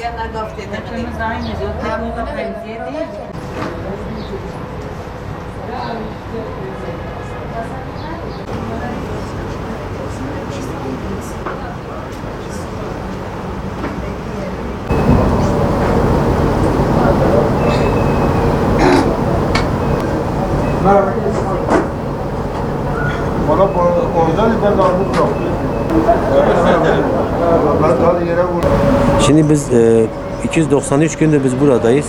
Hepimiz aynı. Tek o benziye değil. Bana oradan ben de aldım çok. Ben daha yere vurdum. Şimdi biz 293 gündür biz buradayız.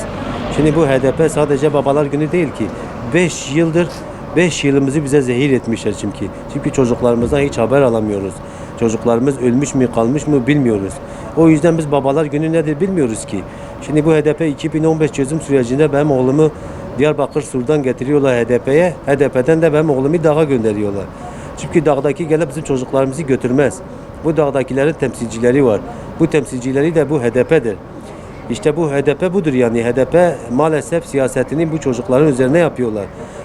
Şimdi bu HDP sadece babalar günü değil ki. 5 yıldır 5 yılımızı bize zehir etmişler çünkü. Çünkü çocuklarımızdan hiç haber alamıyoruz. Çocuklarımız ölmüş mü kalmış mı bilmiyoruz. O yüzden biz babalar günü nedir bilmiyoruz ki. Şimdi bu HDP 2015 çözüm sürecinde benim oğlumu Diyarbakır Sur'dan getiriyorlar HDP'ye. HDP'den de benim oğlumu dağa gönderiyorlar. Çünkü dağdaki gelip bizim çocuklarımızı götürmez. Bu dağdakilerin temsilcileri var. Bu temsilcileri de bu HDP'dir. İşte bu HDP budur yani. HDP maalesef siyasetini bu çocukların üzerine yapıyorlar.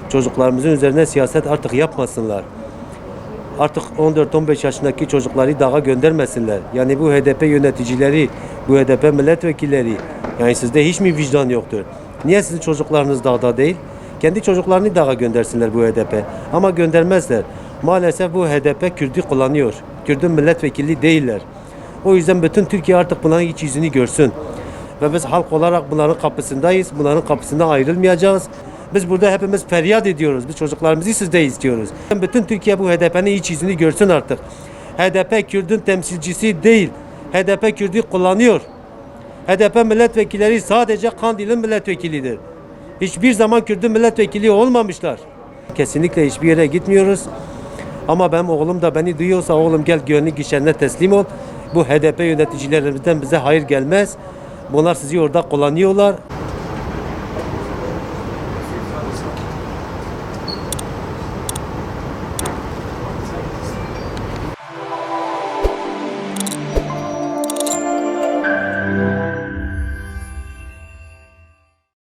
Çocuklarımızın üzerine siyaset artık yapmasınlar. Artık 14-15 yaşındaki çocukları dağa göndermesinler. Yani bu HDP yöneticileri, bu HDP milletvekilleri, yani sizde hiç mi vicdan yoktur? Niye sizin çocuklarınız dağda değil? Kendi çocuklarını dağa göndersinler bu HDP. Ama göndermezler. Maalesef bu HDP Kürt'ü kullanıyor. Kürt'ün milletvekili değiller. O yüzden bütün Türkiye artık bunların iç yüzünü görsün. Ve biz halk olarak bunların kapısındayız. Bunların kapısından ayrılmayacağız. Biz burada hepimiz feryat ediyoruz. Biz çocuklarımızı sizde istiyoruz. Bütün Türkiye bu HDP'nin iç yüzünü görsün artık. HDP Kürt'ün temsilcisi değil. HDP Kürt'ü kullanıyor. HDP milletvekilleri sadece Kandil'in milletvekilidir. Hiçbir zaman Kürt'ün milletvekili olmamışlar. Kesinlikle hiçbir yere gitmiyoruz. Ama benim oğlum da beni duyuyorsa oğlum gel güvenlik işlerine teslim ol. Bu HDP yöneticilerimizden bize hayır gelmez. Bunlar sizi orada kullanıyorlar.